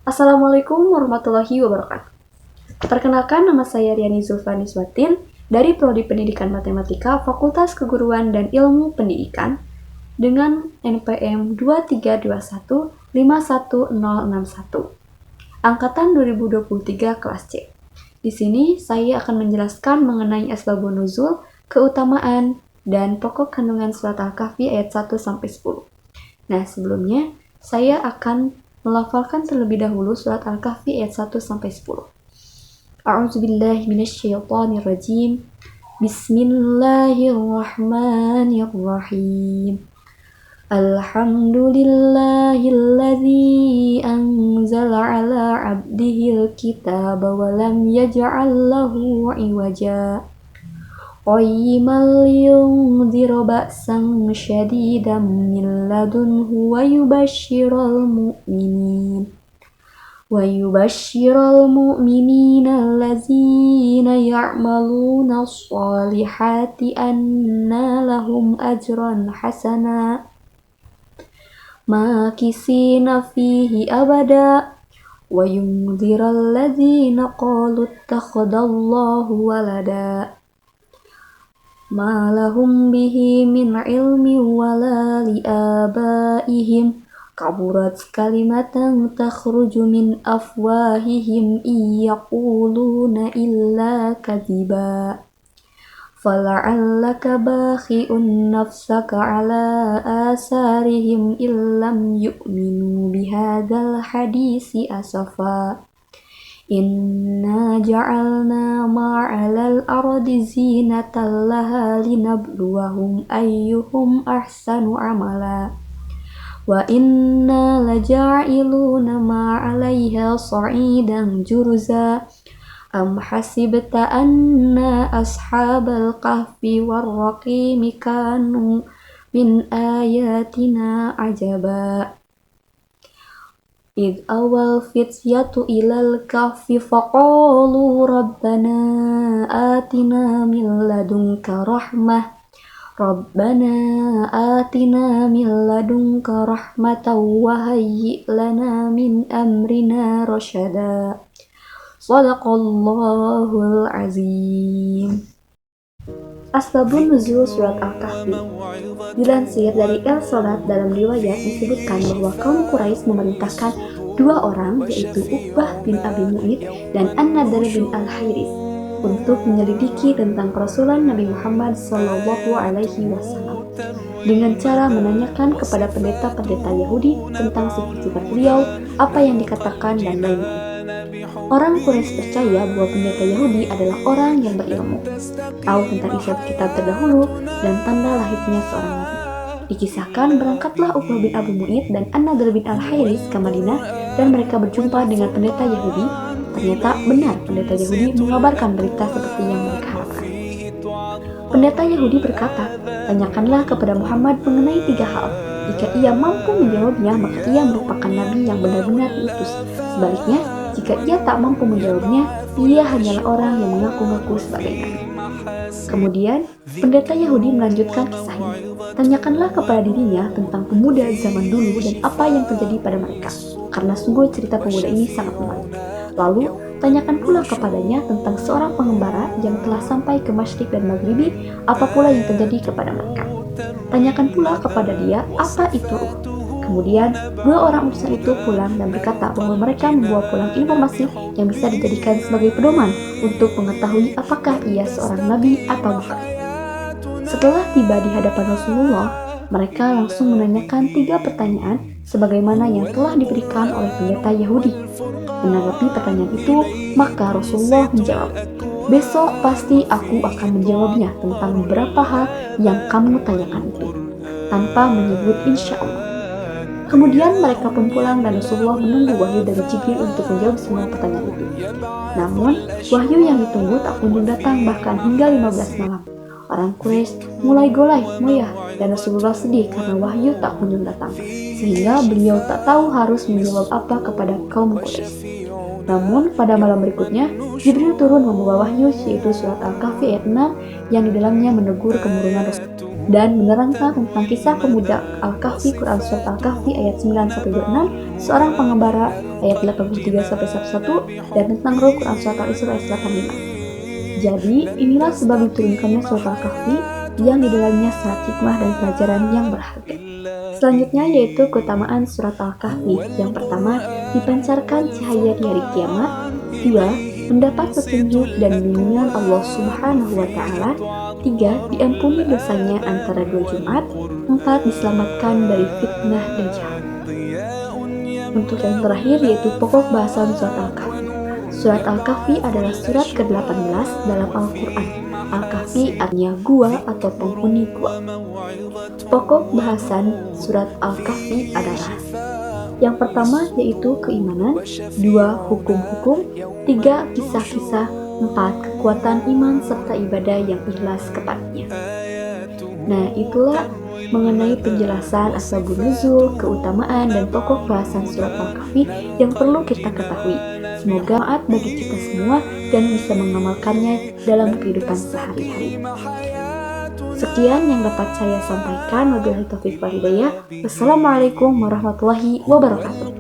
Assalamualaikum warahmatullahi wabarakatuh. Perkenalkan, nama saya Riani Zulfani Swatin dari Prodi Pendidikan Matematika Fakultas Keguruan dan Ilmu Pendidikan dengan NPM 232151061 Angkatan 2023 kelas C. Di sini saya akan menjelaskan mengenai asbabun nuzul, keutamaan, dan pokok kandungan surat Al-Kahfi ayat 1-10. Nah, sebelumnya saya akan melafalkan terlebih dahulu surat Al-Kahfi ayat 1-10. A'udzubillahi minasyaitonirrajim. Bismillahirrahmanirrahim. Alhamdulillahilladzi anzala ala 'abdihil kitaba wa lam yaj'al lahu 'iwaja. Qayyiman liyunzira ba'san syadidan min ladunhu wa yubashshiral mu'minina allazina ya'maluna as-salihati anna lahum ajran hasana makisina fihi abada wa yunziral ladzina qalu ittakhadallahu walada ma lahum bihi min ilmin wala liabaihim kaburat kalimatan takhruju min afwahihim iyaquluna illa kadhiba fala'allaka bakhi'un nafsaka ala asarihim illam yu'minu bihadzal hadisi asafa Inna ja'alna ma'alal ardi zinatan laha linabluwahum ayyuhum ahsanu amala wa inna laja'iluna ma'alaiha sa'idan jurza am hasibta anna ashabal kahfi warraqimi kanu min ayatina ajaba إذ أوى الفتية إلى الكهف فقالوا ربنا آتنا من لدنك رحمة وهيئ لنا من أمرنا رشدا صدق الله العظيم. Asbabun nuzul surat Al-Kahfi. Dilansir dari El-Salat dalam riwayat disebutkan bahwa kaum Quraisy memerintahkan dua orang, yaitu Uqbah bin Abi Mu'id dan An-Nadr bin Al-Hairis, untuk menyelidiki tentang kerasulan Nabi Muhammad SAW dengan cara menanyakan kepada pendeta-pendeta Yahudi tentang sifat-sifat beliau, apa yang dikatakan, dan lain-lain. Orang Quraisy percaya bahwa pendeta Yahudi adalah orang yang berilmu, tahu tentang isi kitab terdahulu dan tanda lahirnya seorang nabi. Dikisahkan berangkatlah Uqbah bin Abu Mu'id dan An-Nadr bin Al-Hairis ke Madinah dan mereka berjumpa dengan pendeta Yahudi. Ternyata benar pendeta Yahudi mengabarkan berita seperti yang mereka harapkan. Pendeta Yahudi berkata, tanyakanlah kepada Muhammad mengenai 3 hal. Jika ia mampu menjawabnya, maka ia merupakan nabi yang benar-benar diutus. Sebaliknya, jika ia tak mampu menjawabnya, ia hanyalah orang yang mengaku-ngaku sebagai nabi. Kemudian, pendeta Yahudi melanjutkan kisahnya. Tanyakanlah kepada dirinya tentang pemuda zaman dulu dan apa yang terjadi pada mereka, karena sungguh cerita pemuda ini sangat menarik. Lalu, tanyakan pula kepadanya tentang seorang pengembara yang telah sampai ke Masyriq dan Maghribi, apa pula yang terjadi kepada mereka. Tanyakan pula kepada dia apa itu ruh. Kemudian, 2 orang utusan itu pulang dan berkata bahwa mereka membawa pulang informasi yang bisa dijadikan sebagai pedoman untuk mengetahui apakah ia seorang nabi atau bukan. Setelah tiba di hadapan Rasulullah, mereka langsung menanyakan 3 pertanyaan sebagaimana yang telah diberikan oleh pendeta Yahudi. Menanggapi pertanyaan itu, maka Rasulullah menjawab, besok pasti aku akan menjawabnya tentang beberapa hal yang kamu tanyakan itu, tanpa menyebut insya Allah. Kemudian mereka pun pulang dan Rasulullah menunggu wahyu dari Jibril untuk menjawab semua pertanyaan itu. Namun, wahyu yang ditunggu tak kunjung datang bahkan hingga 15 malam. Orang Quraisy mulai golai, moyah, dan Rasulullah sedih karena wahyu tak kunjung datang, sehingga beliau tak tahu harus menjawab apa kepada kaum Quraisy. Namun pada malam berikutnya, Jibril turun membawa wahyu yaitu surat Al-Kahfi ayat 6 yang di dalamnya menegur kemurungan Rasul dan menerangkan tentang kisah pemuda Al-Kahfi, Quran surat Al-Kahfi ayat 9-26, seorang pengembara ayat 83-1, dan tentang roh Quran surat Al-Isra ayat 85. Jadi inilah sebab diturunkannya surat Al-Kahfi yang di dalamnya sangat hikmah dan pelajaran yang berharga. Selanjutnya yaitu keutamaan surat Al-Kahfi. Yang pertama, dipancarkan cahaya di hari kiamat. 2. Mendapat petunjuk dan bimbingan Allah Subhanahu wa Ta'ala. 3. Diampuni dosanya antara 2 Jumat. 4. Diselamatkan dari fitnah Dajjal. Untuk yang terakhir yaitu pokok bahasan surat Al-Kahfi. Surat Al-Kahfi adalah surat ke-18 dalam Al-Quran. Al-Kahfi artinya gua atau penghuni gua. Pokok bahasan surat Al-Kahfi adalah: yang pertama yaitu keimanan, 2. Hukum-hukum, 3. Kisah-kisah, 4. Kekuatan iman serta ibadah yang ikhlas kepadanya. Nah, itulah mengenai penjelasan asbabun nuzul, keutamaan, dan pokok bahasan surat Al-Kahfi yang perlu kita ketahui. Semoga manfaat bagi kita semua dan bisa mengamalkannya dalam kehidupan sehari-hari. Sekian yang dapat saya sampaikan. Wabillahi taufiq wal hidayah. Wassalamualaikum warahmatullahi wabarakatuh.